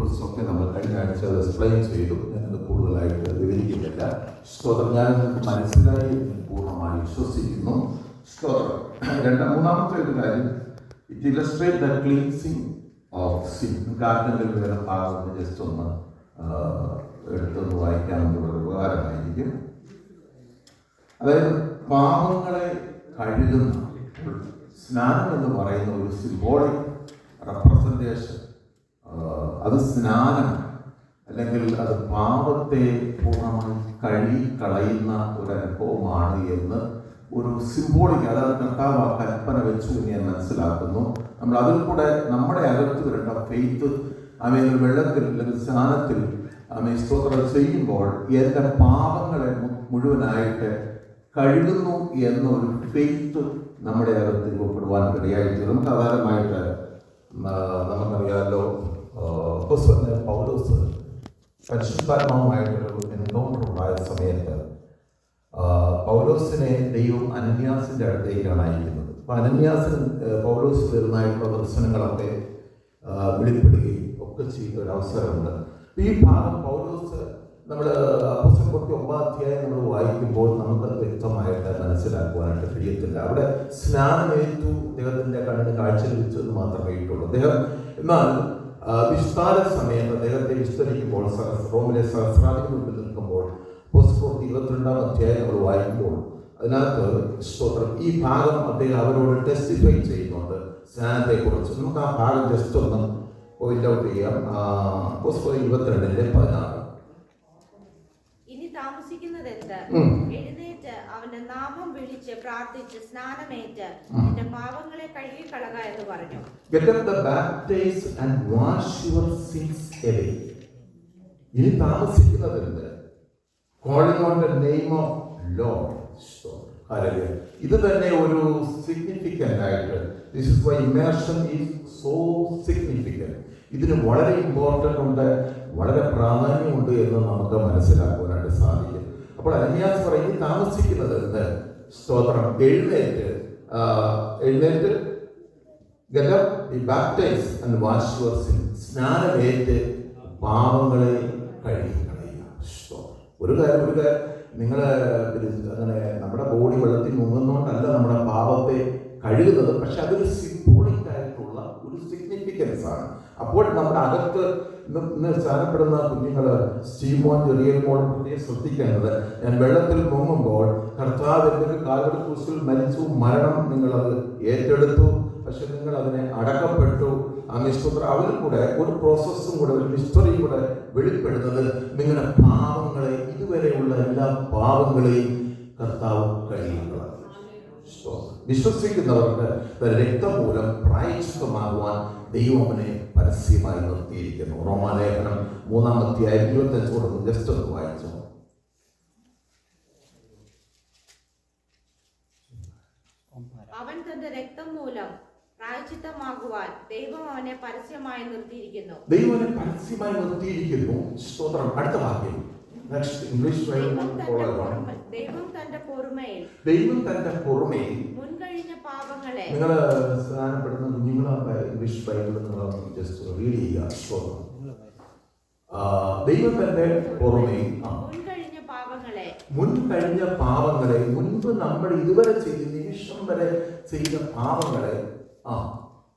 കുറിച്ചൊക്കെ നമ്മൾ കഴിഞ്ഞ ആഴ്ച എക്സ്പ്ലെയിൻ ചെയ്തു. ഞാനത് കൂടുതലായിട്ട് വിവരിക്കുന്നില്ല. സ്തോത്രം. ഞാൻ മനസ്സിലായി പൂർണ്ണമായി വിശ്വസിക്കുന്നു. സ്തോത്രം. മൂന്നാമത്തെ ഒരു കാര്യം, it illustrate the cleansing of sin. ആർക്കെങ്കിലും വേറെ ഭാഗം ജസ്റ്റ് ഒന്ന് എടുത്തൊന്ന് വായിക്കാനുള്ള ഉപകാരമായിരിക്കും. അതായത് പാപങ്ങളെ കഴുകുന്ന സ്നാനം എന്ന് പറയുന്ന ഒരു സിംബോളിക് റെപ്രസെൻറ്റേഷൻ. അത് സ്നാനം അല്ലെങ്കിൽ അത് പാപത്തെ പൂർണ്ണമായി കഴുകി കളയുന്ന ഒരു അനുഭവമാണ് എന്ന് ഒരു സിംബോളിക്, അതായത് കർത്താവ് ആ കൽപ്പന വെച്ചു എന്ന് ഞാൻ മനസ്സിലാക്കുന്നു. നമ്മൾ അതിൽ കൂടെ നമ്മുടെ അകത്ത് വരേണ്ട ഫെയ്ത്ത്, ഒരു വെള്ളത്തിൽ അല്ലെങ്കിൽ സ്നാനത്തിൽ സ്തോത്രം ചെയ്യുമ്പോൾ എൻ്റെ പാപങ്ങളെ മുഴുവനായിട്ട് കഴുകുന്നു എന്നൊരു ഫെയ്ത്ത് നമ്മുടെ അകത്ത് രൂപപ്പെടുവാൻ ഇടയായിട്ട് നമുക്ക് ആധാരമായിട്ട് നമുക്കറിയാമല്ലോ. പൗലോസ് പരിശുദ്ധാത്മാവുമായിട്ടൊരു എൻകൗണ്ടർ ഉണ്ടായ സമയത്ത് പൗലോസിനെ ദൈവം അനന്യാസിൻ്റെ അടുത്തേക്കാണ് അയക്കുന്നത്. അപ്പോൾ അനന്യാസിന് പൗലോസ് വരുന്നതായിട്ടുള്ള ദർശനങ്ങളൊക്കെ വെളിപ്പെടുകയും ഒക്കെ ചെയ്യുന്ന ഒരു അവസരമുണ്ട്. ഈ ഭാഗം പൗലോസ് നമ്മൾ അപ്പോസ്തലപ്രവൃത്തി 9 അധ്യായം നമ്മൾ വായിക്കുമ്പോൾ നമുക്കത് വ്യക്തമായിട്ട് മനസ്സിലാക്കുവാനായിട്ട് കഴിയത്തില്ല. അവിടെ സ്നാനമേറ്റു അദ്ദേഹത്തിൻ്റെ കണ്ണിന് കാഴ്ച ലഭിച്ചു എന്ന് മാത്രമേ ഇട്ടുള്ളൂ അദ്ദേഹം. എന്നാൽ വിസ്താര സമയം അദ്ദേഹത്തെ വിസ്തരിക്കുമ്പോൾ റോമിലെ സഹസ്രാധിപതി മുമ്പിൽ നിൽക്കുമ്പോൾ അപ്പോസ്തലപ്രവൃത്തി 22 അധ്യായം നമ്മൾ വായിക്കുമ്പോൾ അതിനകത്ത് സ്തോത്രം ഈ ഭാഗം അദ്ദേഹം അവരോട് ടെസ്റ്റിഫൈ ചെയ്യുന്നുണ്ട് സ്നാനത്തെക്കുറിച്ച്. നമുക്ക് ആ ഭാഗം ജസ്റ്റ് ഒന്ന് പോയിന്റ് ഔട്ട് ചെയ്യാം. അപ്പോസ്തലപ്രവൃത്തി 22:16. ഇനി താമസിക്കുന്നത് എന്ത്? എഴുന്നേറ്റ് അവന്റെ നാമം വിളിച്ച് പ്രാർത്ഥിച്ച് സ്നാനമേറ്റ് നിന്റെ പാപങ്ങളെ കഴുകിക്കളക എന്ന് പറഞ്ഞു. Get up the baptize and wash your sins away. ഇനി താമസിക്കുന്നത് എന്ത്? Calling on the name of Lord. ഇത് തന്നെ ഒരു സിഗ്നിഫിക്കൻ്റ് ആയിട്ട്, this is why immersion is so significant. ഇതിന് വളരെ ഇമ്പോർട്ടൻ്റ് ഉണ്ട്, വളരെ പ്രാധാന്യമുണ്ട് എന്ന് നമുക്ക് മനസ്സിലാക്കുവാനായിട്ട് സാധിക്കും. അപ്പോൾ അനന്യാസ് പറയും താമസിക്കുന്നത് എന്ത്? സ്തോത്രം. എഴുന്നേറ്റ് get up, be baptized and wash your sins. സ്നാനമേറ്റ് പാപങ്ങളെ കഴുകിക്കളയുക. ഒരു കാര്യം നിങ്ങൾ അങ്ങനെ നമ്മുടെ ബോഡി വെള്ളത്തിൽ മുങ്ങുന്നതുകൊണ്ടല്ല നമ്മുടെ പാപത്തെ കഴുകുന്നത്, പക്ഷെ അതൊരു സിംബോളിക് ആയിട്ടുള്ള ഒരു സിഗ്നിഫിക്കൻസ് ആണ്. അപ്പോൾ നമ്മുടെ അകത്ത് ഇന്ന് സ്ഥാനപ്പെടുന്ന കുഞ്ഞുങ്ങൾ സ്റ്റീമോൻ ചെറിയ മോളും പ്രത്യേകം ശ്രദ്ധിക്കേണ്ടത്, ഞാൻ വെള്ളത്തിൽ മുങ്ങുമ്പോൾ കർത്താവ് എൻ്റെ കാൽവരി ക്രൂശിൽ മരിച്ചു, മരണം നിങ്ങളത് ഏറ്റെടുത്തു, പക്ഷെ നിങ്ങൾ അതിനെ അടക്കപ്പെട്ടു. ആ മിസ്റ്റർ അതിൽ കൂടെ ഒരു പ്രോസസ്സും കൂടെ ഒരു മിസ്റ്ററിയും കൂടെ വെളിപ്പെടുന്നത് നിങ്ങളുടെ പാപങ്ങളെ, ഇതുവരെയുള്ള എല്ലാ പാപങ്ങളെയും കർത്താവ് കഴിയുക. വിശ്വസിക്കുന്നവർക്ക് രക്തം മൂലം പ്രായശ്ചിത്തമാകുവാൻ ദൈവം അവനെ പരസ്യമായി നിർത്തിയിരിക്കുന്നു. റോമാലേഖനം 3 അധ്യായം 25 ജസ്റ്റ് ഒന്ന് വായിച്ചു. അവൻ തന്റെ രക്തം മൂലം പ്രായശ്ചിത്തമാകുവാൻ ദൈവം അവനെ പരസ്യമായി നിർത്തിയിരിക്കുന്നു. സ്തോത്രം. അടുത്ത വാക്യം ഇംഗ്ലീഷ് ദൈവം തന്റെ പൊറുമയിൽ മുൻകഴിഞ്ഞ പാപങ്ങളെ. നിങ്ങൾ സ്നാനപ്പെടുന്ന കുഞ്ഞുങ്ങളെ ഇംഗ്ലീഷ് ബൈബിൾ നിങ്ങൾ ജസ്റ്റ് റീഡ് ചെയ്യുക. സ്തോത്രം. ദൈവം തന്റെ പൊറുമയിൽ മുൻകഴിഞ്ഞ പാപങ്ങളെ, മുൻപ് നമ്മൾ ഇതുവരെ ചെയ്ത നിമിഷം വരെ ചെയ്ത പാപങ്ങളെ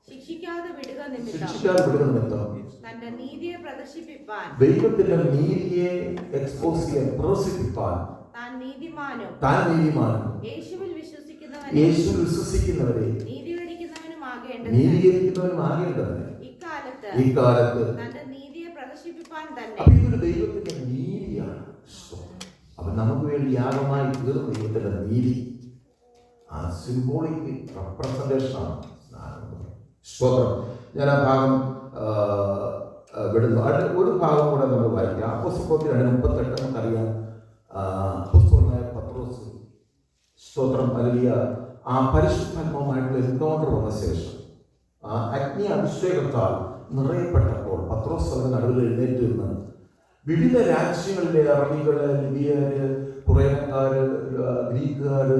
ശിക്ഷിക്കാതെ വിടുക നിമിത്തം തന്റെ നീതിയെ പ്രദർശിപ്പിപ്പാൻ, ദൈവത്തിന്റെ നീതിയെ എക്സ്പോസ് ചെയ്യാൻ, പ്രദർശിപ്പിപ്പാൻ താൻ നീതിമാനും യേശുവിൽ വിശ്വസിക്കുന്നവരെ നീതീകരിക്കുന്നവനുമാകേണ്ടതിന് ഇക്കാലത്ത് തന്റെ നീതിയെ പ്രദർശിപ്പിപ്പാൻ തന്നെ. ഇതൊരു ദൈവത്തിന്റെ നീതിയാണ്. അപ്പൊ നമുക്ക് വേണ്ടി യാഗമായി തീർന്ന ദൈവത്തിന്റെ നീതി ആ സിംബോളിക് റെപ്രസെന്റേഷനാണ്. സ്തോത്രം. ഞാൻ ആ ഭാഗം വിടുന്നു. ഒരു ഭാഗം കൂടെ നമ്മൾ വായിക്കാം. അപ്പോസ്തലപ്രവൃത്തി 2:38 നമുക്കറിയാം. അപ്പോസ്തലനായ പത്രോസ് സ്തോത്രം ഹല്ലേലൂയ ആ പരിശുദ്ധാത്മാവുമായിട്ടുള്ള എൻകൗണ്ടർ വന്ന ശേഷം ആ അഗ്നി അഭിഷേകത്താൽ നിറയപ്പെട്ടപ്പോൾ പത്രോസ് അതിന് നടുവിൽ എഴുന്നേറ്റ് നിന്ന് വിവിധ രാജ്യങ്ങളിലെ അറബികള്, ലിബിയര്, കുറേനക്കാര്, ഗ്രീക്കുകാര്,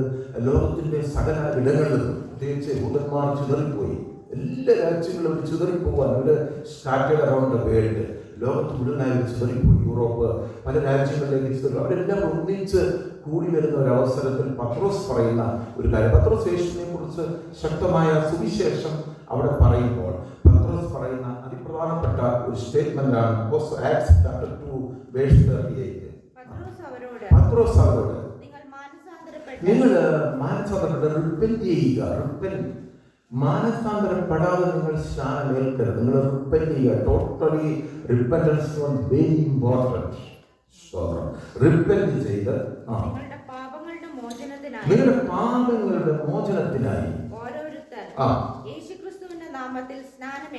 ലോകത്തിന്റെ സകല ഇടങ്ങളിലും പ്രത്യേകിച്ച് യഹൂദന്മാർ ചിതറിപ്പോയി. എല്ലാ രാജ്യങ്ങളും അവർ ചിതറിപ്പോവാൻ, അവർ സ്കാറ്റേഡ് അറൗണ്ട് ദ വേൾഡ്. ലോകത്ത് മുഴുവനായി ചിതറിപ്പോയി. യൂറോപ്പ്, പല രാജ്യങ്ങളിലേക്ക് ചിതറി. അവരെല്ലാം ഒന്നിച്ച് കൂടി വരുന്ന ഒരു അവസരത്തിൽ പത്രോസ് പറയുന്ന ഒരു കാര്യം, പത്രോസ് യേശുവിനെ കുറിച്ച് ശക്തമായ സുവിശേഷം അവിടെ പറയുമ്പോൾ പത്രോസ് പറയുന്ന അതിപ്രധാനപ്പെട്ട ഒരു സ്റ്റേറ്റ്മെന്റ് ആണ് ആക്ട്സ് ചാപ്റ്റർ 2 വേഴ്സ് 38. പത്രോസ് അവരോട് നിങ്ങൾ മാനസാന്തരപ്പെട്ട് റിപ്പന്റ് ചെയ്യുക. മാനസാന്തരപ്പെടാതെ നിങ്ങൾ സ്നാനം ഏൽക്കരുത്. നിങ്ങൾ റിപ്പന്റ് ചെയ്യുക. Totally repentance was very important. Repent ചെയ്ത് നിങ്ങളുടെ പാപങ്ങളുടെ മോചനത്തിനായി യേശുക്രിസ്തുവിന്റെ നാമത്തിൽ സ്നാനം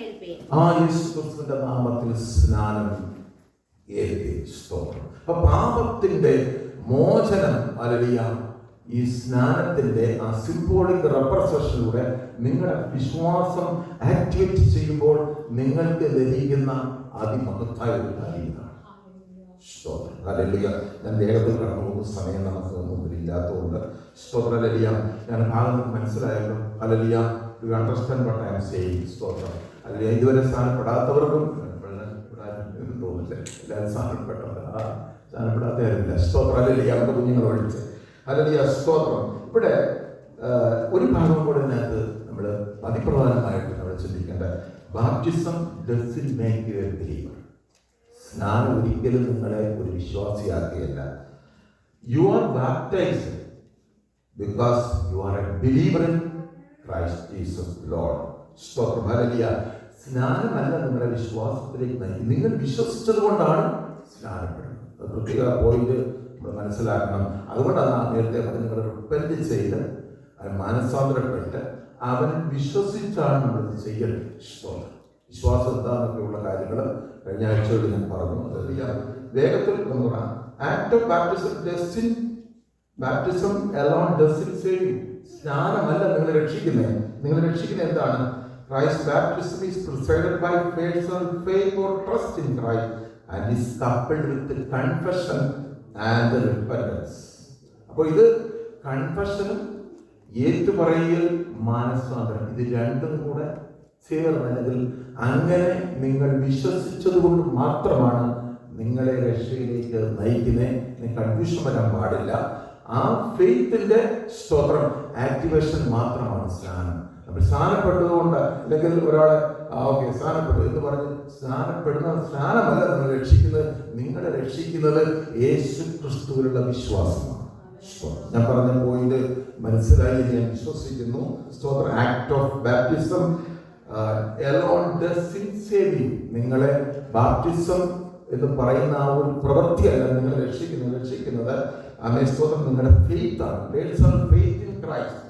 ഏൽപ്പി. സ്തോത്രം. അപ്പൊ പാപത്തിന്റെ മോചനം ഹല്ലേലൂയ ഈ സ്നാനത്തിന്റെ ആ സിംബോളിക് റെപ്രസെന്റേഷനിലൂടെ നിങ്ങളുടെ വിശ്വാസം ആക്ടിവേറ്റ് ചെയ്യുമ്പോൾ നിങ്ങൾക്ക് ലഭിക്കുന്ന അതിമഹത്തായ ഒരു കാര്യമാണ്. സ്തോത്രം. ഹല്ലേലൂയ. ഞാൻ വേഗത്തിൽ കടന്നു പോകുന്ന സമയം നമുക്ക് മുമ്പിലില്ലാത്തതുകൊണ്ട് സ്തോത്രം. ഹല്ലേലൂയ. ഞാൻ ഭാഗം മനസ്സിലായല്ലോ. Hallelujah. You understand what I am saying. സ്തോത്രം. ഹല്ലേലൂയ. ഇതുവരെ സ്ഥാനപ്പെടാത്തവർക്കും തോന്നില്ല, എല്ലാവരും സ്ഥാനപ്പെടാത്തവരില്ല. സ്തോത്രം. ഹല്ലേലൂയ. അവരുടെ കുഞ്ഞുങ്ങൾ ഒഴിച്ച് ഹല്ലേലൂയ. സ്തോത്രം. ഇവിടെ ഒരു ഭാഗം കൂടെ ഇതിനകത്ത് നമ്മൾ അതിപ്രധാനമായിട്ട് നമ്മൾ ചിന്തിക്കേണ്ട, baptism doesn't make you a believer. സ്നാനം ഒരിക്കലും നിങ്ങളെ ഒരു വിശ്വാസിയാക്കുകയല്ല. You are baptized because you are a believer in Christ Jesus Lord. സ്തോത്രം. ഹല്ലേലൂയ. സ്നാനമല്ല നിങ്ങളുടെ വിശ്വാസത്തിലേക്ക് നയിക്കും. നിങ്ങൾ വിശ്വസിച്ചത് കൊണ്ടാണ് സ്നാനപ്പെടുന്നത്. അത് പ്രത്യേക പോയിന്റ് നമ്മൾ മനസ്സിലാക്കണം. അതുകൊണ്ടാണ് നേരത്തെ പറഞ്ഞ് നിങ്ങൾ റിപ്പന്റ് ചെയ്ത് മാനസാന്തരപ്പെട്ട് അവൻ വിശ്വസിച്ചാണ് നമ്മളിത് ചെയ്യേണ്ടത്. സ്തോത്രം. വിശ്വാസം എന്താണെന്നൊക്കെയുള്ള കാര്യങ്ങൾ കഴിഞ്ഞ ആഴ്ചകളിൽ ഞാൻ പറഞ്ഞു. അതറിയാം. വേഗത്തിൽ എന്ന് പറഞ്ഞാൽ act of baptism alone doesn't save you. സ്നാനമല്ല നിങ്ങളെ രക്ഷിക്കുന്നത്. നിങ്ങളെ രക്ഷിക്കുന്നത് എന്താണ്? Christ's baptism is preceded by personal faith or trust in Christ and is coupled with the confession and the repentance. അപ്പോൾ ഇത് കൺഫെഷനും ഏറ്റുപറയൽ മാനസാന്തരം ഇത് രണ്ടും കൂടെ ചേർന്നതിൽ അങ്ങനെ നിങ്ങൾ വിശ്വസിച്ചത് കൊണ്ട് മാത്രമാണ് നിങ്ങളെ രക്ഷയിലേക്ക് നയിക്കുന്നത്. കൺഫ്യൂഷൻ വരാൻ പാടില്ല. ആ ഫെയ്ത്തിന്റെ സ്തോത്രം ആക്ടിവേഷൻ മാത്രമാണ് സ്നാനം. നമ്മൾ സ്നാനപ്പെട്ടതുകൊണ്ട് അല്ലെങ്കിൽ ഒരാളെ സ്നാനപ്പെട്ടു എന്ന് പറഞ്ഞ് സ്നാനമല്ല നിങ്ങൾ രക്ഷിക്കുന്നത്. നിങ്ങളെ രക്ഷിക്കുന്നത് യേശു ക്രിസ്തുവിലുള്ള വിശ്വാസമാണ്. ഞാൻ പറഞ്ഞ പോയിന്റ് മനസ്സിലായി ഞാൻ വിശ്വസിക്കുന്നു. സ്തോത്രം. Act of baptism alone doesn't save you. നിങ്ങളെ ബാപ്റ്റിസം എന്ന് പറയുന്ന ആ ഒരു പ്രവൃത്തിയല്ല നിങ്ങളെ രക്ഷിക്കുന്നത് സ്തോത്രം നിങ്ങളുടെ ഫെയ്ത്ത് ആണ്. Personal faith in Christ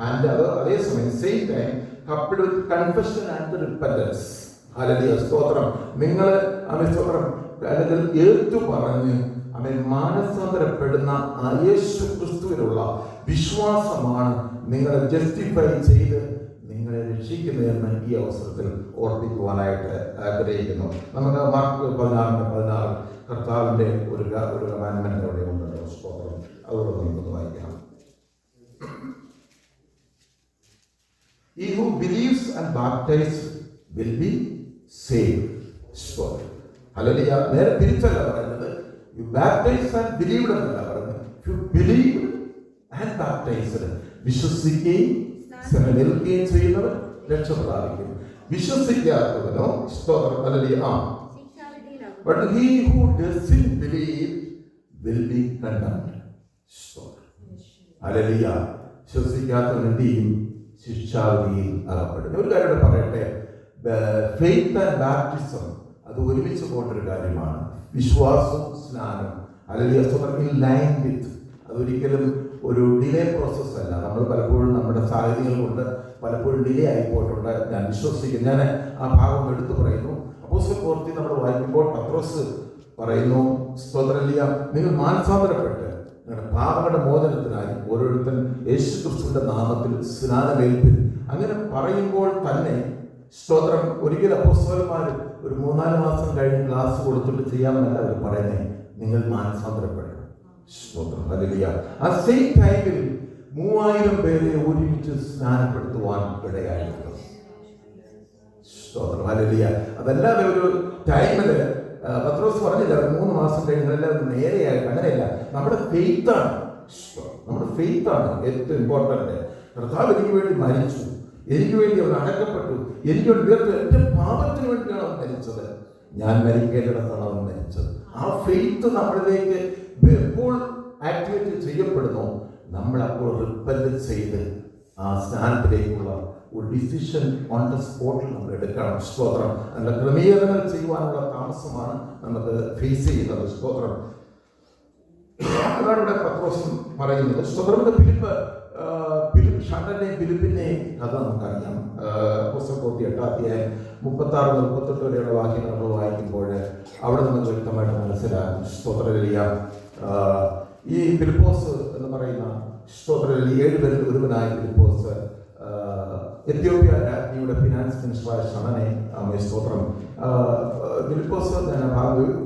and അത് അതേസമയം same time coupled with confession and repentance. Hallelujah. സ്തോത്രം. നിങ്ങൾ സ്തോത്രം അല്ലെങ്കിൽ ഏറ്റു പറഞ്ഞ് മാനസാന്തരപ്പെടുന്ന ആ യേശു ക്രിസ്തുവിനുള്ള വിശ്വാസമാണ് നിങ്ങളെ ജസ്റ്റിഫൈ ചെയ്ത് നിങ്ങളെ രക്ഷിക്കുന്നതെന്ന് ഈ അവസരത്തിൽ ഓർപ്പിക്കുവാനായിട്ട് ആഗ്രഹിക്കുന്നു. നമുക്ക് മാർക്ക് 16:16 കർത്താവിൻ്റെ ഒരു കമാൻഡ്മെന്റ് അവിടെ ഉണ്ടല്ലോ. സ്തോത്രം. അതോടെ നമുക്കൊന്ന് വായിക്കാം. He who believes and baptizes will be saved. Stop. Hallelujah. നേരെ തിരിച്ചല്ല പറയുന്നത്. You baptize and believed എന്നല്ല പറയുന്നത്. You believe and baptized. വിശ്വസിക്കുകയും സ്നാനമേൽക്കുകയും ചെയ്യുന്നവർ രക്ഷ പ്രാപിക്കും. വിശ്വസിക്കാത്തവനോ സ്തോത്രം. ഹല്ലേലൂയ. But he who doesn't believe will be condemned. Stop. ഹല്ലേലൂയ. വിശ്വസിക്കാത്തവൻ എന്ത് ചെയ്യും? ശിക്ഷാവിധിയിൽ അകപ്പെടും. ഒരു കാര്യം പറയട്ടെ. ഫെയ്ത്ത് ആൻഡ് ബാപ്റ്റിസം അത് ഒരുമിച്ച് പോകേണ്ട ഒരു കാര്യമാണ്. വിശ്വാസവും സ്നാനം അല്ലെങ്കിൽ ലൈൻ വിത്ത് അതൊരിക്കലും ഒരു ഡിലേ പ്രോസസ് അല്ല. നമ്മൾ പലപ്പോഴും നമ്മുടെ സാഹചര്യങ്ങൾ കൊണ്ട് പലപ്പോഴും ഡിലേ ആയിപ്പോയിട്ടുണ്ട്. ഞാൻ വിശ്വസിക്കുന്നു. ഞാൻ ആ ഭാഗം എടുത്തു പറയുന്നു. അപ്പോസ്തല പ്രവൃത്തി നമ്മൾ വായിക്കുമ്പോൾ പത്രോസ് പറയുന്നു, സ്തോത്രല്യ, നിങ്ങൾ മാനസാന്തരപ്പെട്ട് നിങ്ങളുടെ പാപങ്ങളുടെ മോചനത്തിനായി ഓരോരുത്തൻ യേശു ക്രിസ്തുവിന്റെ നാമത്തിൽ സ്നാനമേൽപ്പിൻ. അങ്ങനെ പറയുമ്പോൾ തന്നെ സ്തോത്രം ഒരിക്കൽ അപ്പോസ്തലന്മാർ ഒരു 3-4 മാസം കഴിഞ്ഞ് ക്ലാസ് കൊടുത്തിട്ട് ചെയ്യാമെന്നല്ല അവർ പറയുന്നത്. നിങ്ങൾ മാനസാന്തരപ്പെട്ടു. സ്തോത്രം. ഹല്ലേലൂയ. ആ സെയിം ടൈമിൽ 3000 പേരെ ഒരുമിച്ച് സ്നാനപ്പെടുത്തുവാൻ ഇടയായിരുന്നു. സ്തോത്രം. ഹല്ലേലൂയ. അതല്ലാതെ ഒരു ടൈമില് പത്രോസ് പറഞ്ഞില്ല 3 മാസം കഴിഞ്ഞെല്ലാം നേരെയായിട്ട്, അങ്ങനെയല്ല. നമ്മുടെ ഫെയ്ത്താണ്, നമ്മുടെ ഫെയ്ത്താണ് ഏറ്റവും ഇമ്പോർട്ടൻ്റ്. കർത്താവ് എനിക്ക് വേണ്ടി മരിച്ചു, എനിക്ക് വേണ്ടി അവൻ അടക്കപ്പെട്ടു, എനിക്ക് വേണ്ടി ഉയർത്തു. എൻ്റെ പാപത്തിന് വേണ്ടിയാണ് അവൻ മരിച്ചത്, ഞാൻ മരിക്കേണ്ടിടത്താണ് അവൻ മരിച്ചത്. ആ ഫെയ്ത്ത് നമ്മളിലേക്ക് എപ്പോൾ ആക്ടിവേറ്റ് ചെയ്യപ്പെടുന്നു, നമ്മളപ്പോൾ റിപ്പൻഡ് ചെയ്ത് ആ സ്ഥാനത്തിലേക്കുള്ള ഒരു ഡിസിഷൻ ഓൺ ദ സ്പോട്ടിൽ നമ്മൾ എടുക്കണം. സ്തോത്രം. അതിൻ്റെ ക്രമീകരണങ്ങൾ ചെയ്യുവാനുള്ള താമസമാണ് നമുക്ക് ഫേസ് ചെയ്യുന്നത്. സ്തോത്രം. അതാണ് ഇവിടെ പത്രോസ് പറയുന്നത്. സ്തോത്രം. ഫിലിപ്പിനെയും കഥ നമുക്കറിയാം. പുസ്തകത്തി 8-ാം അധ്യായം 36-38 വരെയുള്ള വാക്യങ്ങൾ നമ്മൾ വായിക്കുമ്പോൾ അവിടെ നമുക്ക് വ്യക്തമായിട്ട് മനസ്സിലാകും. സ്തോത്രലിയ ഈ ഫിലിപ്പോസ് എന്ന് പറയുന്ന സ്തോത്രലിൽ 7 പേരിൽ ഒരുവനായ ഫിലിപ്പോസ് എത്യോപ്യ രാജ്ഞിയുടെ ഫിനാൻസ് മിനിസ്റ്ററായ ഷണനെ സ്തോത്രം. ഫിലിപ്പോസ് ഞാൻ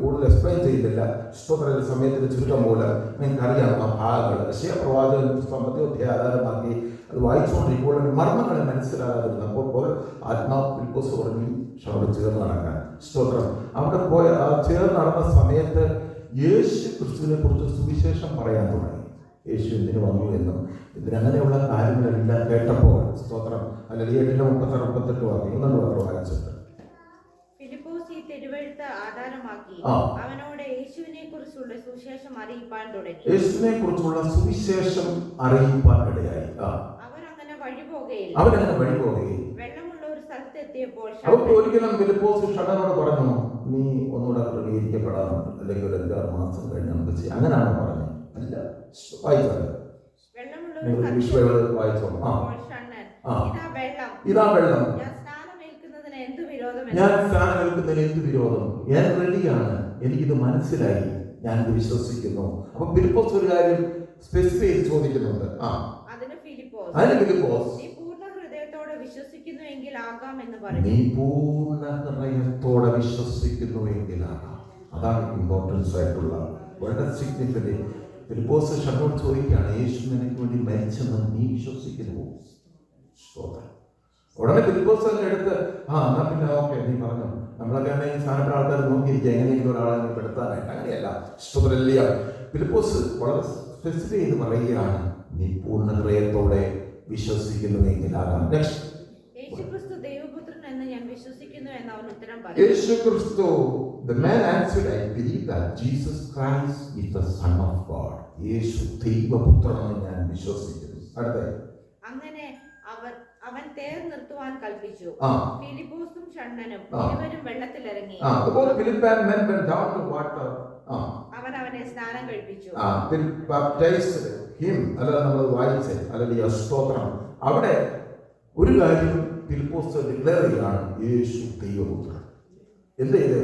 കൂടുതൽ എക്സ്പ്ലെയിൻ ചെയ്തില്ല, സ്തോത്ര സമയത്തിന് ചുരുക്കം പോലെ നിങ്ങൾക്കറിയാം ആ ഭാഗങ്ങൾ. യശയ്യാ പ്രവാചകൻ പുസ്തകത്തെ ആധാരമാക്കി അത് വായിച്ചുകൊണ്ടിരിക്കുമ്പോൾ മർമ്മങ്ങളെ മനസ്സിലാകാതിരുന്നപ്പോൾ ആത്മാവ് ഫിലിപ്പോസ് പറഞ്ഞു ഷണോട് ചേർന്ന് നടക്കാൻ. സ്തോത്രം. അവിടെ പോയ ആ ചേർന്ന് നടന്ന സമയത്ത് യേശു ക്രിസ്തുവിനെ കുറിച്ച് സുവിശേഷം പറയാൻ തുടങ്ങി. യേശു എന്തിനു വന്നു എന്നും ഇതിനങ്ങനെയുള്ള കാര്യങ്ങളെല്ലാം കേട്ടപ്പോൾ സ്തോത്രം. അല്ലെങ്കിൽ 8-36-38 വാക്യം മാത്രം വായിച്ചിട്ട് ഫിലിപ്പോസ് ഈ തിരുവെഴുത്ത് ആധാരമാക്കി അവനോട് യേശുവിനെ കുറിച്ചുള്ള സുവിശേഷം അറിയിപ്പാൻ തുടങ്ങി. യേശുവിനെ കുറിച്ചുള്ള സുവിശേഷം അറിയിപ്പാൻ ഇടയായി. അവരങ്ങനെ വഴിപോകുകയില്ല. വെള്ളമുള്ള ഒരു സ്ഥലത്ത് എത്തിയപ്പോൾ അവർക്ക് ഒരിക്കലും ഫിലിപ്പോസ് ഷണനോട് പറഞ്ഞു, നീ ഒന്നുകൂടെ ക്രമീകരിക്കപ്പെടാറുണ്ട്, അല്ലെങ്കിൽ ഒരു 5-6 മാസം കഴിഞ്ഞ് നമുക്ക് ചെയ്യാം. അങ്ങനെയാണോ പറഞ്ഞത്? അല്ല. വായിച്ചത് ഇതാ വെള്ളം, ഞാൻ സ്ഥാനമേൽക്കുന്നതിന് എന്ത് വിരോധം? ഞാൻ റെഡിയാണ്, എനിക്കിത് മനസ്സിലായി, ഞാനിത് വിശ്വസിക്കുന്നു. അപ്പൊ ഫിലിപ്പോസ് ഒരു കാര്യം സ്പെസിഫൈ ചെയ്ത് ചോദിക്കുന്നുണ്ട്. അതിന് ഫിലിപ്പോസ് നീ പൂർണ്ണ ഹൃദയത്തോടെ വിശ്വസിക്കുന്നുവെങ്കിൽ ആകാം എന്ന് പറഞ്ഞു. നീ പൂർണ്ണ ഹൃദയത്തോടെ വിശ്വസിക്കുന്നുവെങ്കിലാകാം. അതാണ് ഇമ്പോർട്ടൻസ് ആയിട്ടുള്ള വളരെ സിഗ്നിഫിക്കന്റ്. ഫിലിപ്പോസ് ഷണോട് ചോദിക്കുകയാണ്, യേശു നിനക്ക് വേണ്ടി മരിച്ചെന്ന് നീ വിശ്വസിക്കുന്നു? ഉടനെ ഫിലിപ്പോസ് തന്നെ എടുത്ത് എന്നാ പിന്നെ ഓക്കെ, നീ പറഞ്ഞു. നമ്മളൊക്കെ ആണെങ്കിൽ സ്ഥാനപ്പെട്ട ആൾക്കാർ നോക്കിയിരിക്കുക എങ്ങനെയെങ്കിലും ഒരാളെ പെടുത്താനായിട്ട്. അങ്ങനെയല്ല. സ്തോത്രല്യ. ഫിലിപ്പോസ് വളരെ സ്പെസിഫൈ ചെയ്ത് പറയുകയാണ്, നീ പൂർണ്ണ ഹൃദയത്തോടെ വിശ്വസിക്കുന്നുവെങ്കിലാകാം. നെക്സ്റ്റ്, യേശുക്രിസ്തു ദൈവപുത്രൻ എന്ന് ഞാൻ വിശ്വസിക്കുന്നു എന്ന് അവൻ ഉത്തരം പറഞ്ഞു. യേശുക്രിസ്തു, the man answered, I believe that Jesus Christ is the Son of God. യേശു ദൈവപുത്രനെന്ന് ഞാൻ വിശ്വസിക്കുന്നു. അടുത്ത, അങ്ങനെ അവൻ തേർ നിർത്തുവാൻ കൽപ്പിച്ചു. ഫിലിപ്പോസും ഷണ്ണനും ഇരുവരും വെള്ളത്തിലിറങ്ങി. അവൻ അവനെ സ്നാനം കഴിപ്പിച്ചു. അവിടെ ഒരു കാര്യം ഫിലിപ്പോസ് ഡിക്ലെയർ ചെയ്യുകയാണ്, യേശു ദൈവപുത്രൻ. എന്ത് ചെയ്ത്?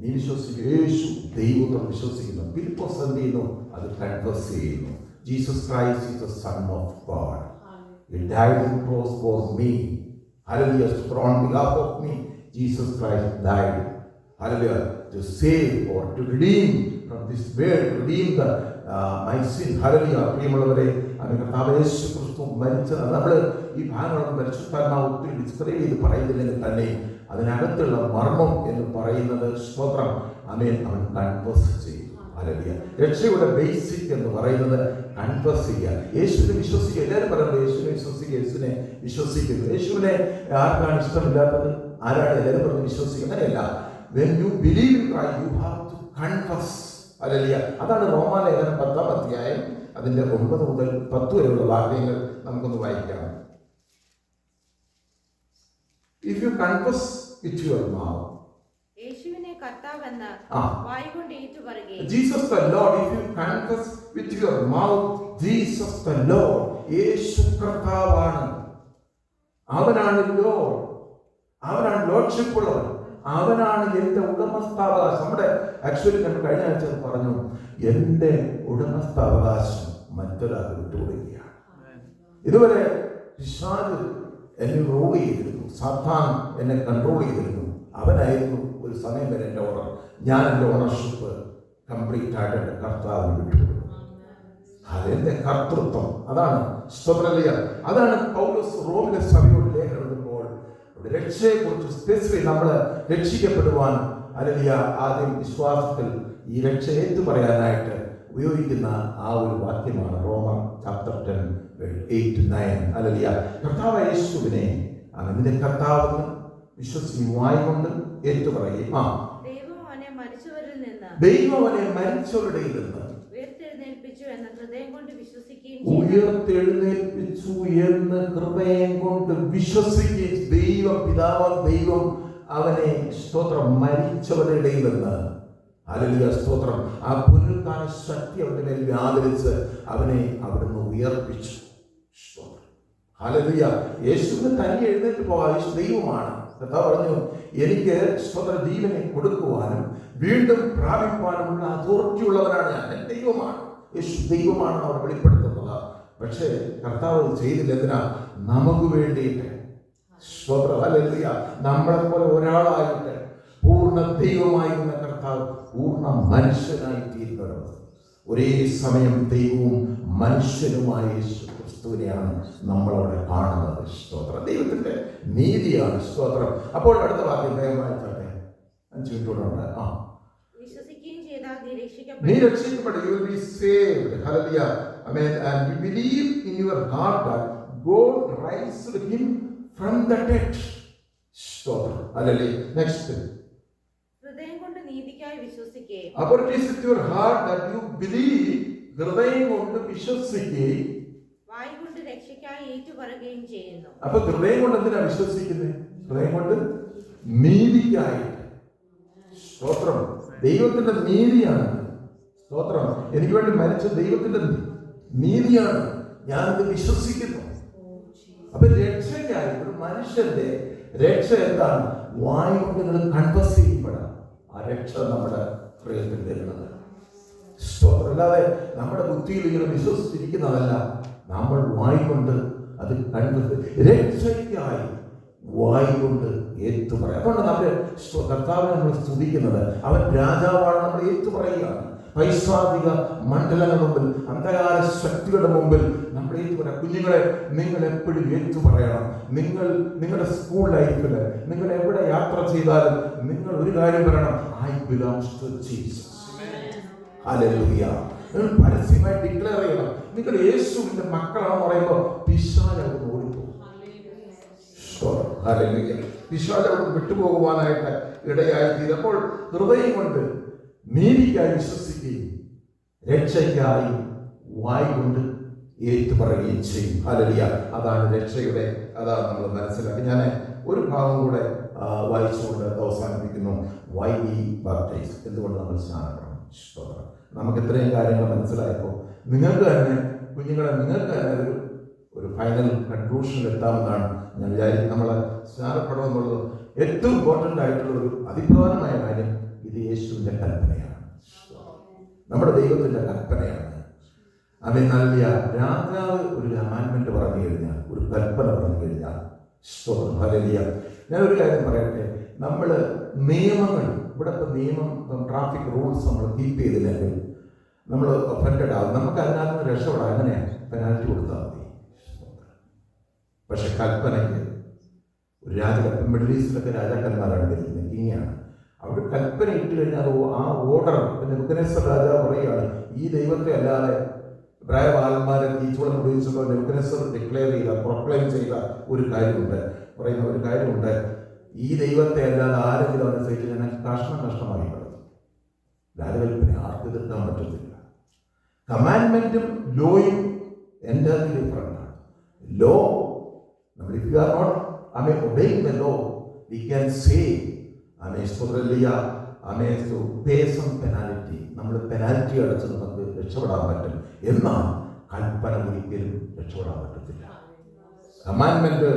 നീ വിശ്വസിക്കുന്നു, യേശു ദൈവപുത്രൻ വിശ്വസിക്കുന്നു. ഫിലിപ്പോസ് എന്ത് ചെയ്യുന്നു? അത് കൺഫസ് ചെയ്യുന്നു. Jesus Christ is the son of God. He died on the cross for me. Hallelujah. On behalf of me, Jesus Christ died. Hallelujah. To save or to redeem from this world, to redeem my sin. Hallelujah. പ്രിയമുള്ളവരെ, കർത്താവ് യേശു ക്രിസ്തു മരിച്ചത് നമ്മൾ ഈ ഭാഗങ്ങളൊന്നും പരിശുദ്ധാത്മാവ് ഒത്തിരി describe ചെയ്ത് പറയുന്നില്ലെങ്കിൽ തന്നെ അതിനകത്തുള്ള മർമ്മം എന്ന് പറയുന്നത് സ്തോത്രം. അവൻ കൺഫസ് ചെയ്യും. രക്ഷയുടെ ബേസിക് എന്ന് പറയുന്നത് കൺഫസ് ചെയ്യുക, യേശുവിനെ വിശ്വസിക്കുക. എല്ലാവരും പറയുന്നത് യേശുവിനെ വിശ്വസിക്കുക, യേശുവിനെ വിശ്വസിക്കുന്നു. യേശുവിനെ ആർക്കാണ് ഇഷ്ടമില്ലാത്തത്? ആരാണ്? എല്ലാവരും പറഞ്ഞ് വിശ്വസിക്കുക. അങ്ങനെയല്ല. When you believe in Christ, you have to confess. Hallelujah. അതാണ് റോമാലേഖനം 10-ാം അധ്യായം അതിന്റെ 9 മുതൽ 10 വരെയുള്ള വാക്യങ്ങൾ നമുക്കൊന്ന് വായിക്കാം. If you confess with your mouth, യേശുവിനെ കർത്താവെന്ന് വായ്കൊണ്ട് ഏറ്റുപറയുകയും, Jesus the Lord, if you confess with your mouth Jesus the Lord, യേശു കർത്താവാണ്, അവനാണ് ലോർഡ്, അവനാണ് ലോർഡ്ഷിപ്പ് ഉള്ളവൻ, അവനാണ് എൻ്റെ ഉടമസ്ഥാവകാശം. നമ്മുടെ ആക്ച്വലി നമ്മൾ കഴിഞ്ഞ ആഴ്ച പറഞ്ഞു, എൻ്റെ ഉടമസ്ഥാവകാശം മറ്റൊരാൾക്ക് വിട്ടുകൊടുക്കുകയാണ്. ഇതുവരെ പിശാച് എന്നെ റൂൾ ചെയ്തിരുന്നു, സാത്താൻ എന്നെ കൺട്രോൾ ചെയ്തിരുന്നു. അവനായിരുന്നു ഒരു സമയം വരെ എൻ്റെ ഓണർ. ഞാൻ എൻ്റെ ഓണർഷിപ്പ് കംപ്ലീറ്റ് ആയിട്ട് എൻ്റെ കർത്താവിന് വിട്ടുകൊടുക്കും. അതെൻ്റെ കർത്തൃത്വം. അതാണ് സ്തോത്രല്യ. അതാണ് പൗലോസ് റോമിലെ സഭയോട് ലേഖനം എഴുതുമ്പോൾ രക്ഷയെക്കുറിച്ച് സ്പെസിഫിക് നമ്മൾ രക്ഷിക്കപ്പെടുവാൻ അല്ലെങ്കിൽ ആദ്യം വിശ്വാസത്തിൽ ഈ രക്ഷ ഏറ്റു പറയാനായിട്ട് ഉപയോഗിക്കുന്ന ആ ഒരു വാക്യമാണ് റോമർ ചാപ്റ്റർ 10:8-9. അല്ലെങ്കിൽ കർത്താവ് യേശുവിനെ നിന്റെ കർത്താവ് വിശ്വസിച്ച് വായ്കൊണ്ട് ഏറ്റു പറയുകയും ദൈവം അവനെ മരിച്ചവരുടെ നിന്ന് ഉയർത്തെഴുന്നേൽപ്പിച്ചു എന്ന് ഹൃദയം കൊണ്ട് വിശ്വസിക്കുകയും ദൈവം അവനെ സ്തോത്രം മരിച്ചവരുടെ ഇടയിൽ നിന്ന് ഹല്ലേലൂയ സ്തോത്രം ആ പുനരുത്ഥാന ശക്തി അവന്റെ മേൽ വ്യാപരിച്ച് അവനെ അവിടുന്ന് ഉയർപ്പിച്ചു. ഹല്ലേലൂയ. യേശുവിന് തനിയെ എഴുന്നേറ്റ് പോകാൻ യേശു ദൈവമാണ്. കർത്താവ് പറഞ്ഞു, എനിക്ക് സ്തോത്ര ജീവനെ കൊടുക്കുവാനും വീണ്ടും പ്രാപിപ്പാനുമുള്ള അതോറിറ്റി ഉള്ളവനാണ് ഞാൻ. ഞാൻ ദൈവമാണ്. യേശു ദൈവമാണെന്ന് അവർ വെളിപ്പെടുത്തുന്നത്. പക്ഷേ കർത്താവ് ചെയ്തില്ല. എന്തിനാ? നമുക്ക് വേണ്ടിയിട്ട്. സ്തോത്രം. ഹല്ലേലൂയ. നമ്മളെപ്പോലെ ഒരാളായിട്ട് പൂർണ്ണ ദൈവമായിരുന്ന കർത്താവ് പൂർണ്ണ മനുഷ്യനായി തീരുന്നവരാണ്. ഒരേ സമയം ദൈവവും മനുഷ്യനുമായ യേശു ക്രിസ്തുവിനെയാണ് നമ്മളവിടെ കാണുന്നത്. സ്തോത്രം. ദൈവത്തിന്റെ നീതിയാണ്. സ്തോത്രം. അപ്പോൾ അടുത്ത വാക്യം ദയവായി 5 മിനിറ്റോടുണ്ട്. നീ രക്ഷിക്കപ്പെടും. You will be saved. Hallelujah. Amen. And you believe in your heart that God raised him from the dead. സ്തോത്രം. Hallelujah. Next. ഹൃദയം കൊണ്ട് നീതിക്കായി വിശ്വസിക്കുകയും. അപ്പോൾ it is with your heart that you believe. ഹൃദയം കൊണ്ട് വിശ്വസിക്കുകയും വായ് കൊണ്ട് രക്ഷയ്ക്കായി ഏറ്റുപറയുകയും ചെയ്യുന്നു. അപ്പോൾ ഹൃദയം കൊണ്ട് എന്തിനാ വിശ്വസിക്കുന്നത്? ഹൃദയം കൊണ്ട് നീതിക്കായി. സ്തോത്രം. ദൈവത്തിന്റെ നീതിയാണ്. സ്തോത്രം. എനിക്ക് വേണ്ടി മരിച്ച ദൈവത്തിന്റെ നീതിയാണ്. ഞാനത് വിശ്വസിക്കുന്നു. അപ്പൊ രക്ഷയ്ക്കായി ഒരു മനുഷ്യന്റെ രക്ഷ എന്താണ്? വായ് കൊണ്ട് നിങ്ങൾ കൺഫസ് ചെയ്യുമ്പോഴാണ് ആ രക്ഷ നമ്മുടെ ഹൃദയത്തിൽ വരുന്നത്. സ്തോത്രം. അല്ലാതെ നമ്മുടെ ബുദ്ധിയിൽ ഇങ്ങനെ വിശ്വസിച്ചിരിക്കുന്നതല്ല. നമ്മൾ വായ് കൊണ്ട് അത് കൺഫസ് രക്ഷയ്ക്കായി വായ് കൊണ്ട് ഏറ്റു പറയാം. അതുകൊണ്ട് നമ്മുടെ കർത്താവിനെ നമ്മൾ സ്തുതിക്കുന്നത്. അവൻ രാജാവാണ്. നമ്മൾ ഏറ്റു പറയുകയാണ്. പൈശാചിക മണ്ഡലങ്ങളുടെ മുമ്പിൽ, അന്ധകാര ശക്തികളുടെ മുമ്പിൽ നമ്മൾ ഏറ്റു പറയാം. കുഞ്ഞുങ്ങളെ, നിങ്ങൾ എപ്പോഴും ഏറ്റു പറയണം. നിങ്ങൾ നിങ്ങളുടെ സ്കൂൾ ലൈഫിൽ, നിങ്ങൾ എവിടെ യാത്ര ചെയ്താലും നിങ്ങൾ ഒരു കാര്യം പറയണം, I belongs to Jesus. Hallelujah. നിങ്ങൾ പരസ്യമായി ഡിക്ലെയർ ചെയ്യണം. നിങ്ങൾ യേശുവിന്റെ മക്കളാണെന്ന് പറയുമ്പോൾ പിശാച് അവിടെ ഓടിപ്പോകും. പിശാച് അവിടെ വിട്ടുപോകുവാനായിട്ട് ഇടയായി തീരും. അപ്പോൾ ഹൃദയം കൊണ്ട് നീതിക്കായി വിശ്വസിക്കുകയും രക്ഷയ്ക്കായി വായ് കൊണ്ട് ഏറ്റുപറയുകയും ചെയ്യും. ഹല്ലേലൂയ. അതാണ് രക്ഷയുടെ, അതാണ് നമ്മൾ മനസ്സിലാക്കി. ഞാൻ ഒരു ഭാഗം കൂടെ വായിച്ചുകൊണ്ട് അവസാനിപ്പിക്കുന്നു. വൈ വി ബാപ്റ്റൈസ്, എന്തുകൊണ്ട് നമ്മൾ സ്നാനപ്പെടണം. നമുക്ക് ഇത്രയും കാര്യങ്ങൾ മനസ്സിലായപ്പോൾ നിങ്ങൾക്ക് തന്നെ, കുഞ്ഞുങ്ങളെ, നിങ്ങൾക്ക് തന്നെ ഒരു ഫൈനൽ കൺക്ലൂഷനിൽ എത്താമെന്നാണ് ഞാൻ വിചാരിക്കുന്നത്. നമ്മൾ സ്നാനപ്പെടണമെന്നുള്ളത് ഏറ്റവും ഇമ്പോർട്ടൻ്റ് ആയിട്ടുള്ള ഒരു അതിപ്രധാനമായ കാര്യം. ഇത് യേശുവിൻ്റെ കൽപ്പനയാണ്. നമ്മുടെ ദൈവത്തിൻ്റെ കൽപ്പനയാണ്. അതിൽ നൽകിയ രാജാവ് ഒരു കമാൻഡ്മെന്റ് പറഞ്ഞു കഴിഞ്ഞാൽ, ഒരു കൽപ്പന പറഞ്ഞു കഴിഞ്ഞാൽ, സ്തോത്രം. ഹല്ലേലൂയ. ഞാനൊരു കാര്യം പറയട്ടെ. നമ്മൾ നിയമങ്ങൾ, ഇവിടെ ഇപ്പം നിയമം, ട്രാഫിക് റൂൾസ് നമ്മൾ കീപ്പ് ചെയ്തില്ലെങ്കിൽ നമ്മൾ ഒഫൻഡഡ് ആകും. നമുക്ക് അതിനകത്ത് രക്ഷപ്പെടാം. എങ്ങനെയാണ്? പെനാൽറ്റി കൊടുത്താൽ മതി. പക്ഷെ കൽപ്പനയ്ക്ക് ഒരു രാജകൽപ്പന, മിഡിൽ ഈസ്റ്റിലൊക്കെ രാജാക്കന്മാരാണ് ധരിക്കുന്നത്, കിങ്ങാണ്. അവിടെ കൽപ്പന ഇട്ട് കഴിഞ്ഞാൽ ആ ഓർഡർ, നെബൂഖദ്നേസർ രാജാവ് പറയുകയാണ്, ഈ ദൈവത്തെ അല്ലാതെ ഇബ്രാഹിംമാരെ തീച്ചുവളം ഉപയോഗിച്ചപ്പോൾ നെബൂഖദ്നേസർ ഡിക്ലെയർ ചെയ്ത, പ്രൊക്ലെയിം ചെയ്ത ഒരു കാര്യമുണ്ട്, പറയുന്ന ഒരു കാര്യമുണ്ട്, ഈ ദൈവത്തെ അല്ലാതെ ആരെങ്കിലും അനുസരിച്ച് ഞാൻ കഷ്ടമായി കിടന്നു. രാജകൽപ്പന ആർക്ക് എതിർക്കാൻ പറ്റത്തില്ല. കമാൻഡ്മെന്റും ലോയും എൻ്റെ ഡിഫറൻ്റാണ്. ലോ, നമ്മൾ if you are not obeying the law, we can say to pay some penalty. നമ്മൾ പെനാൽറ്റി അടച്ച് നമുക്ക് രക്ഷപ്പെടാൻ പറ്റും. എന്നാൽ കൽപ്പന ഒരിക്കലും രക്ഷപ്പെടാൻ പറ്റത്തില്ല. കമാൻഡ്മെന്റ്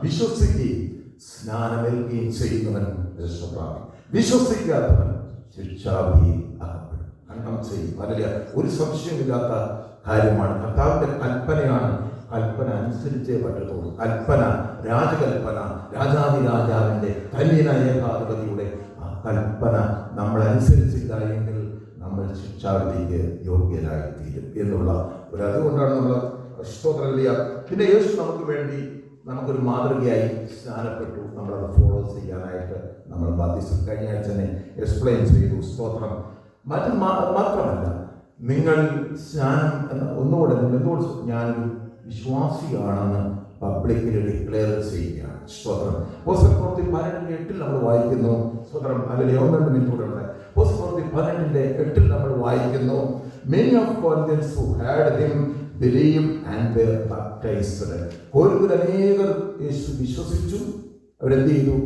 വിശ്വസിക്കുകയും സ്നാനമേൽക്കുകയും ചെയ്യുന്നവൻ രക്ഷപ്പെടാം. വിശ്വസിക്കാത്തവൻ ശിക്ഷാവിധിയിൽ അകപ്പെടും, ഖണ്ഡനം ചെയ്യും. അല്ലെങ്കിൽ ഒരു സംശയമില്ലാത്ത കാര്യമാണ്. കർത്താവിന്റെ കൽപ്പനയാണ്. കൽപ്പന അനുസരിച്ചേ പറ്റത്തുള്ളൂ. കൽപ്പന, രാജകൽപ്പന, രാജാതിരാജാവിന്റെ ധന്യനായ ഏകാധിപതിയുടെ ആ കൽപ്പന നമ്മൾ അനുസരിച്ചില്ല എങ്കിൽ നമ്മൾ ശിക്ഷാവിധിക്ക് യോഗ്യരായി തീരും എന്നുള്ള ഒരു, അതുകൊണ്ടാണ് നമ്മൾ സ്തോത്രമില്ല. പിന്നെ യേശു നമുക്ക് വേണ്ടി നമുക്കൊരു മാതൃകയായി സ്നാനപ്പെട്ടു. നമ്മളത് ഫോളോ ചെയ്യാനായിട്ട് നമ്മൾ ബാപ്റ്റിസം കഴിഞ്ഞ ആഴ്ച തന്നെ എക്സ്പ്ലെയിൻ ചെയ്തു. സ്തോത്രം. മാത്രമല്ല, നിങ്ങൾ സ്നാനം എന്ന ഒന്നുകൂടെ നിങ്ങൾ എന്തുകൊണ്ട് ഞാനൊരു വിശ്വാസിയാണെന്ന് പബ്ലിക്കിൽ ഡിക്ലെയർ ചെയ്യുകയാണ്. സ്തോത്രം. അപ്പോസ്തലപ്രവൃത്തി 18:8 നമ്മൾ വായിക്കുന്നു. സ്തോത്രം. അല്ലെങ്കിൽ 1-2 മിനിറ്റ് കൂടെ ഉണ്ട്. അപ്പോസ്തലപ്രവൃത്തി 18:8 നമ്മൾ വായിക്കുന്നു, many of Corinthians who had him believed and were baptized. കോരിന്ത്യർ അനേകർ യേശു വിശ്വസിച്ചു, അവരെന്ത് ചെയ്തു?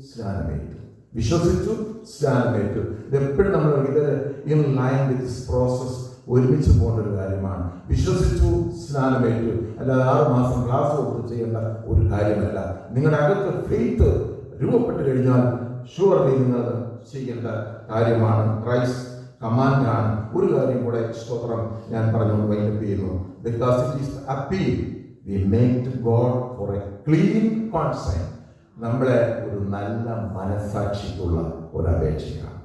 സ്നാനമേറ്റു. വിശ്വസിച്ചു, സ്നാനമേറ്റു. ഇതെപ്പോഴും നമ്മൾ ഇത് in line with this process ഒരുമിച്ച് പോകേണ്ട ഒരു കാര്യമാണ്. വിശ്വസിച്ചു, സ്നാനമേറ്റു. അല്ലാതെ 6 മാസം ക്ലാസ് കൊടുത്ത് ചെയ്യേണ്ട ഒരു കാര്യമല്ല. നിങ്ങളുടെ അകത്ത് ഫെയ്ത്ത് രൂപപ്പെട്ട് കഴിഞ്ഞാൽ ഷുവർലി നിങ്ങൾ ചെയ്യേണ്ട കാര്യമാണ്. ക്രൈസ്റ്റ് കമാൻഡാണ്. ഒരു കാര്യം കൂടെ സ്തോത്രം ഞാൻ പറഞ്ഞുകൊണ്ട് വൈൻഡപ്പ് ചെയ്യുന്നു. Because it is appeal we make to God for a clean conscience. നമ്മളെ ഒരു നല്ല മനസാക്ഷിക്കുള്ള ഒരു അപേക്ഷയാണ്.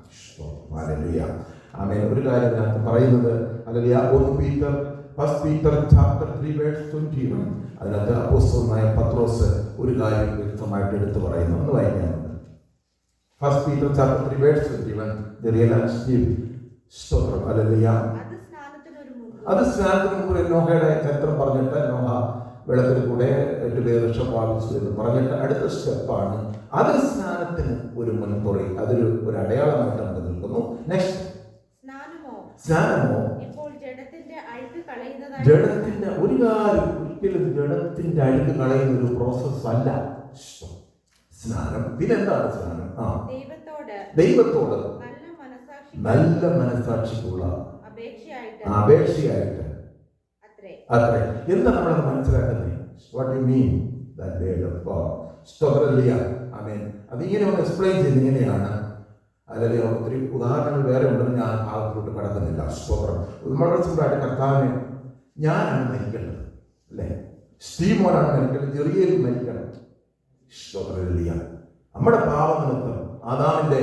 ഹല്ലേലൂയ. ആമേൻ. ഒരു കാര്യം ഞാൻ പറയുന്നത്, ഹല്ലേലൂയ, 1 പീറ്റർ ചാപ്റ്റർ 3 വേഴ്സ് 21 അതിനകത്ത് അപ്പോസ്തലനായ പത്രോസ് ഒരു കാര്യം വ്യക്തമായിട്ട് എടുത്തു പറയുന്നു. ഒന്ന് വായിക്കാനുണ്ട്. 1 Peter chapter 3 verse 21. The real active സ്തോത്രം. ഹല്ലേലൂയ. അത് സ്നാനത്തിന് മുമ്പ് നോഹയുടെ ചരിത്രം പറഞ്ഞിട്ട് നോഹ വെള്ളത്തിൽ കൂടെ 8 പേർ രക്ഷ പ്രാപിച്ചു എന്ന് പറഞ്ഞിട്ട് അടുത്ത സ്റ്റെപ്പാണ് അത് സ്നാനത്തിന് ഒരു മുൻകുറി. അതൊരു അടയാളമായിട്ട് നമുക്ക് നിൽക്കുന്നു. നെക്സ്റ്റ്, സ്നാനമോ ജഡത്തിന്റെ ഒരു കാര്യം ഒരിക്കലും ജഡത്തിന്റെ അഴുക്ക് കളയുന്ന ഒരു പ്രോസസ് അല്ല സ്നാനം. പിന്നെന്താണ് സ്നാനം? ദൈവത്തോട് നല്ല മനസാക്ഷിക്കുള്ള അപേക്ഷയായിട്ട് അത്രേ. എന്താ നമ്മളത് മനസ്സിലാക്കുന്നത്? What you mean that word of God. സ്തോത്രമില്ല. ആമേൻ. അതിങ്ങനെ ഒന്ന് എക്സ്പ്ലെയിൻ ചെയ്ത് ഇങ്ങനെയാണ്. അല്ലെങ്കിൽ ഒത്തിരി ഉദാഹരണങ്ങൾ വേറെ ഉണ്ടെന്ന് ഞാൻ ഭാഗത്തോട്ട് കടക്കുന്നില്ല. സ്തോത്രം. വളരെ സിമ്പിളായിട്ട് കർത്താവിനെ ഞാനാണ് മരിക്കേണ്ടത്, അല്ലേ? സ്റ്റീമോനാണ് മരിക്കേണ്ടത്, ചെറിയ മരിക്കണം. സ്തോത്രമില്ല. നമ്മുടെ പാപനിമിത്തം ആദാമിന്റെ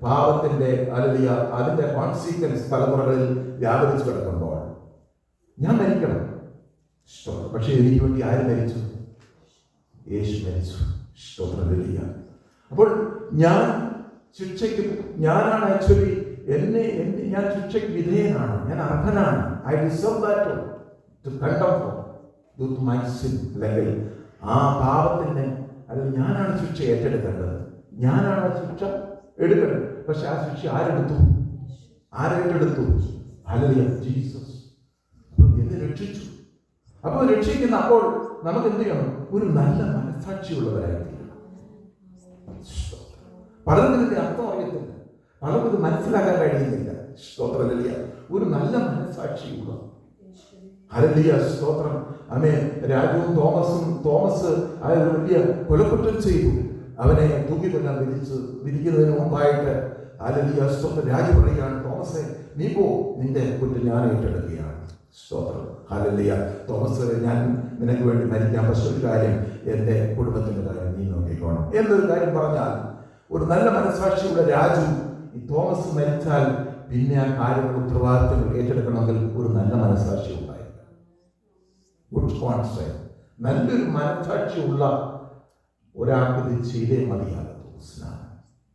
പാപത്തിന്റെ അല്ലെങ്കിൽ അതിന്റെ കോൺസിക്വൻസ് തലമുറകളിൽ വ്യാപരിച്ചു കിടക്കുമ്പോൾ ഞാൻ മരിക്കണം. പക്ഷെ എനിക്ക് വേണ്ടി ആര് മരിച്ചു? യേശു മരിച്ചു. സ്തോത്രമില്ല. അപ്പോൾ ഞാൻ ശിക്ഷയ്ക്ക് ഞാനാണ് ആക്ച്വലി ഞാൻ ശിക്ഷയ്ക്ക് വിധേയനാണ്, ഞാൻ അർഹനാണ്. ഐ ഡിസേർവ് ദാറ്റ് ടു കണ്ടം വിത്ത് മൈ സിൻ. അല്ലെങ്കിൽ ആ പാപത്തിന് അല്ലെങ്കിൽ ഞാനാണ് ശിക്ഷ ഏറ്റെടുക്കേണ്ടത്, ഞാനാണ് ആ ശിക്ഷ എടുക്കേണ്ടത്. പക്ഷെ ആ ശിക്ഷ ആരെടുത്തു? ഹല്ലേലൂയ, ജീസസ് എന്നെ രക്ഷിച്ചു. അപ്പോൾ രക്ഷിക്കുന്ന അപ്പോൾ നമുക്ക് എന്ത് ചെയ്യണം? ഒരു നല്ല മനസാക്ഷിയുള്ളവരായിരിക്കും. പലർക്കും ഇതിന്റെ അർത്ഥം അറിയത്തില്ല, പലർക്കും ഇത് മനസ്സിലാക്കാൻ കഴിയുന്നില്ല. സ്തോത്രമില്ല. ഒരു നല്ല മനസാക്ഷിയുള്ള ഹല്ലേലൂയ, സ്തോത്രം. ആമേൻ. രാജുവും തോമസ് ആ ഒരു വലിയ കൊലക്കുറ്റം ചെയ്തു. അവനെ തൂക്കിക്കൊല്ലാൻ വിധിക്കുന്നതിന് മുമ്പായിട്ട് ഹല്ലേലൂയ, സ്തോത്രം, രാജു പറയുകയാണ്, തോമസേ നീ പോ, നിന്റെ കുറ്റം ഞാൻ ഏറ്റെടുക്കുകയാണ്. സ്തോത്രം. ഹല്ലേലൂയ. തോമസ്, ഞാൻ നിനക്ക് വേണ്ടി മരിക്കാം, പക്ഷെ ഒരു കാര്യം, എൻ്റെ കുടുംബത്തിൻ്റെ കാര്യം നീ നോക്കിക്കോണം എന്നൊരു കാര്യം പറഞ്ഞാൽ ഒരു നല്ല മനസാക്ഷിയുള്ള രാജു ഈ തോമസ് മരിച്ചാൽ പിന്നെ ആ കാര്യങ്ങൾ ഉത്തരവാദിത്തങ്ങൾ ഏറ്റെടുക്കണമെങ്കിൽ ഒരു നല്ല മനസാക്ഷി ഉണ്ടായിരുന്നു. Good concept. നല്ലൊരു മനസാക്ഷിയുള്ള ഒരാൾക്ക് ഇത് ചെയ്തേ മതിയാകത്തു.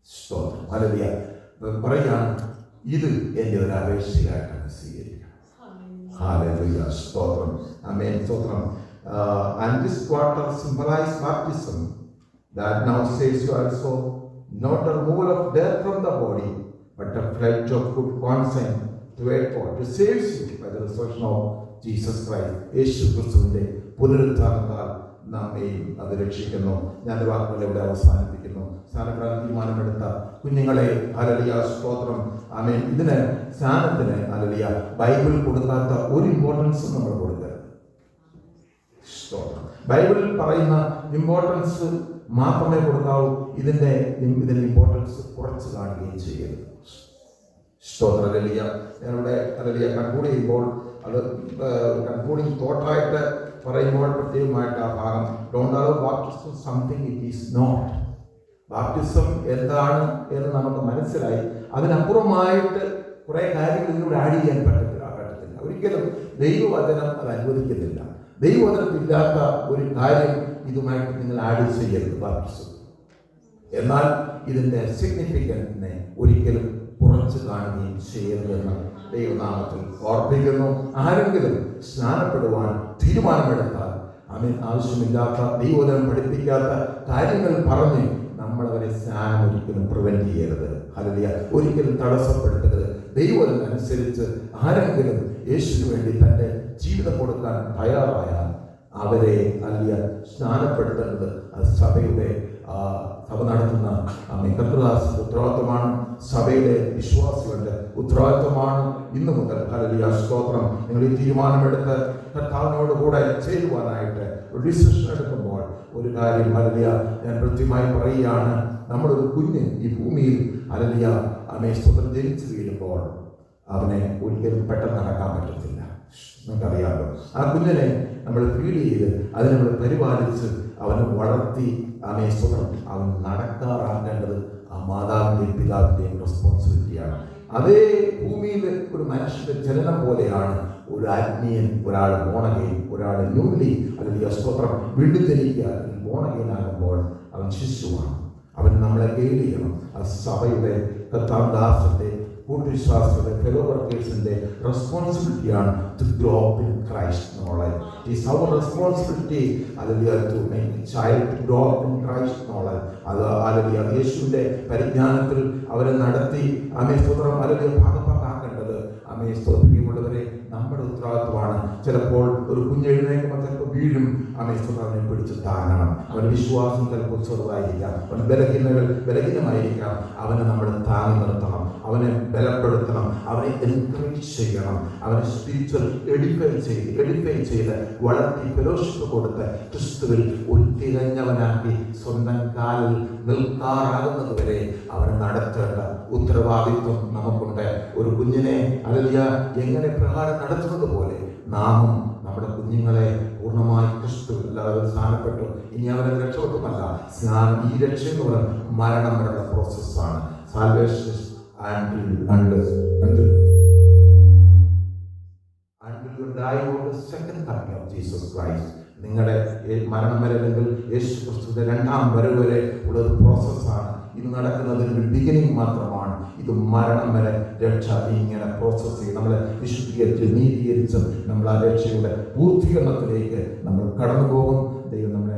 സ്തോത്രം. ഹല്ലേലൂയ. പറയുകയാണ്, ഇത് എൻ്റെ ഒരു അപേക്ഷയായിട്ടാണ് സ്വീകരിക്കുക. ഹല്ലേലൂയ, സ്തോത്രം. ആമേൻ, സ്തോത്രം. And this quarter symbolizes baptism that now saves you also not a removal of death from the body but a pledge of good conscience toward God. It saves you by the resurrection of Jesus Christ. യേശു ക്രിസ്തുവിന്റെ പുനരുത്ഥാനത്താൽ നമ്മെയും അത് രക്ഷിക്കുന്നു. ഞാൻ വാക്കുകൾ ഇവിടെ അവസാനിപ്പിക്കുന്നു. സ്ഥാനപ്പെടാൻ തീരുമാനമെടുത്ത കുഞ്ഞുങ്ങളെ hallelujah, സ്തോത്രം. ആമേൻ. ഇതിന് സ്നാനത്തിന് ഹല്ലേലൂയ ബൈബിൾ കൊടുക്കാത്ത ഒരു ഇമ്പോർട്ടൻസും നമ്മൾ കൊടുക്കരുത്. സ്തോത്രം. ബൈബിളിൽ പറയുന്ന ഇമ്പോർട്ടൻസ് മാത്രമേ കൊടുക്കാവൂ. ഇതിന്റെ ഇമ്പോർട്ടൻസ് കുറച്ച് കാണുകയും ചെയ്യരുത്. സ്തോത്രം. ഹല്ലേലൂയ. ഞാനിവിടെ ഹല്ലേലൂയ കൺക്ലൂഡ് ചെയ്യുമ്പോൾ അത് കൺക്ലൂഡിങ് തോട്ടായിട്ട് പറയുമ്പോൾ പ്രത്യേകമായിട്ട് ആ ഭാഗം don't allow baptism something it is not. Baptism എന്താണ് എന്ന് നമുക്ക് മനസ്സിലായി. അതിനപ്പുറമായിട്ട് കുറെ കാര്യങ്ങൾ ഇതിലൂടെ ആഡ് ചെയ്യാൻ പറ്റത്തില്ല. ഒരിക്കലും ദൈവവചനം അത് അനുവദിക്കുന്നില്ല. ദൈവവചനത്തില്ലാത്ത ഒരു കാര്യം ഇതുമായിട്ട് നിങ്ങൾ ആഡ് ചെയ്യരുത്. ബാപ്റ്റിസം എന്നാൽ ഇതിൻ്റെ സിഗ്നിഫിക്കൻസിനെ ഒരിക്കലും കുറച്ച് കാണുകയും ചെയ്യരുതെന്ന് ദൈവനാമത്തിൽ ഓർപ്പിക്കുന്നു. ആരെങ്കിലും സ്നാനപ്പെടുവാൻ തീരുമാനമെടുത്താൽ ആവശ്യമില്ലാത്ത ദൈവവചനം പഠിപ്പിക്കാത്ത കാര്യങ്ങൾ പറഞ്ഞ് നമ്മളവരെ സ്നാനം ഒരിക്കലും പ്രിവെന്റ് ചെയ്യരുത്. ഹല്ലേലൂയ. ഒരിക്കലും തടസ്സപ്പെടുത്തരുത്. ദൈവവചനം അനുസരിച്ച് ആരെങ്കിലും യേശുവിന് വേണ്ടി തൻ്റെ ജീവിതം കൊടുക്കാൻ തയ്യാറായാൽ അവരെ ഹല്ലേലൂയ സ്നാനപ്പെടുത്തേണ്ടത് അത് സഭയുടെ സഭ നടത്തുന്ന കർത്തൃദാസന്റെ ഉത്തരവാദിത്വമാണ്. സഭയിലെ വിശ്വാസികളുടെ ഉത്തരവാദിത്വമാണ്. ഇന്നു മുതൽ ഹല്ലേലൂയ സ്തോത്രം നിങ്ങൾ ഈ തീരുമാനമെടുത്ത് കർത്താവിനോട് കൂടെ ചേരുവാനായിട്ട് ഒരു ഡിസിഷൻ എടുക്കുമ്പോൾ ഒരു കാര്യം ഹല്ലേലൂയ ഞാൻ കൃത്യമായി പറയുകയാണ്. നമ്മളൊരു കുഞ്ഞ് ഈ ഭൂമിയിൽ ഹല്ലേലൂയ സ്തോത്രം ജനിച്ചു വീഴുമ്പോൾ അവനെ ഒരിക്കലും പെട്ടെന്ന് നടക്കാൻ പറ്റത്തില്ല. നമുക്കറിയാമല്ലോ. ആ കുഞ്ഞിനെ നമ്മൾ ഫീഡ് ചെയ്ത് അതിനെ നമ്മൾ പരിപാലിച്ച് അവനെ വളർത്തി സ്തോത്രം അവൻ നടക്കാറാകേണ്ടത് ആ മാതാവിൻ്റെയും പിതാവിൻ്റെയും റെസ്പോൺസിബിലിറ്റിയാണ്. അതേ ഭൂമിയിൽ ഒരു മനുഷ്യന്റെ ജനനം പോലെയാണ് ഒരു ആത്മീയൻ, ഒരാൾ ബോണഗെയിൻ, ഒരാൾ ന്യൂലി അല്ലെങ്കിൽ സ്തോത്രം വീണ്ടും ജനിക്കുക ബോണഗെയിൻ ആകുമ്പോൾ അവൻ ശിശുവാണ്. അവൻ നമ്മളെ ഗൈഡ് ചെയ്യണം. ആ സഭയുടെ കർത്താവിന്റെ കൂട്ടുവിശ്വാസികളുടെ ഫെലോ വർക്കേഴ്സിന്റെ റെസ്പോൺസിബിലിറ്റിയാണ് to grow up in Christ knowledge. It is our responsibility to make child to grow up in Christ knowledge. അത് യേശുവിന്റെ പരിജ്ഞാനത്തിൽ അവരെ നടത്തി സ്തോത്രം ഭാഗഭാക്കാക്കേണ്ടത് പ്രിയമുള്ളവരെ നമ്മുടെ ഉത്തരവാദിത്വമാണ്. ചിലപ്പോൾ ഒരു കുഞ്ഞെഴുന്നേക്കുമ്പോൾ ചിലപ്പോൾ വീഴും. അവനെ പിടിച്ച് താങ്ങണം. അവൻ്റെ വിശ്വാസം ചിലപ്പോൾ ചെറുതായിരിക്കാം, അവൻ്റെ ബലഹീനമായിരിക്കാം. അവനെ നമ്മൾ താങ്ങി നിർത്തണം, അവനെ ബലപ്പെടുത്തണം, അവനെ എൻകറേജ് ചെയ്യണം, അവനെ സ്പിരിച്വൽ എഡിഫൈ ചെയ്ത് വളർത്തി ഫെലോഷിപ്പ് കൊടുത്ത് ക്രിസ്തുവിൽ ഒരു തികഞ്ഞവനാക്കി സ്വന്തം കാലിൽ നിൽക്കാറാകുന്നത് വരെ അവനെ നടത്തേണ്ട ഉത്തരവാദിത്വം നമുക്കുണ്ട്. ഒരു കുഞ്ഞിനെ ഹല്ലേലൂയ എങ്ങനെ പ്രകാരം നടത്തുന്നത് പോലെ നാമും നമ്മുടെ കുഞ്ഞുങ്ങളെ പൂർണ്ണമായി ക്രിസ്തുവിൽ എല്ലാവരും സ്നാനപ്പെട്ടു. ഇനി അവരെ രക്ഷപ്പെട്ടുമല്ല, സ്നാനം ഈ രക്ഷ എന്ന് പറയുന്നത് മരണം വരെയുള്ള പ്രോസസ്സാണ്. Salvation until you die on the second coming of Jesus Christ. നിങ്ങളുടെ മരണം വരെ അല്ലെങ്കിൽ യേശു ക്രിസ്തുവിന്റെ രണ്ടാം വരവ് വരെ ഉള്ള ഒരു പ്രോസസ്സാണ്. ഇത് നടക്കുന്നതിന് ബിഗിനിങ് മാത്രമാണ്. ഇത് മരണം വരെ രക്ഷ ഇങ്ങനെ പ്രോസസ്സ് ചെയ്ത് നമ്മളെ വിശുദ്ധീകരിച്ച് നീതീകരിച്ച് നമ്മൾ ആ രക്ഷയുടെ പൂർത്തീകരണത്തിലേക്ക് നമ്മൾ കടന്നു പോകും. ദൈവം നമ്മളെ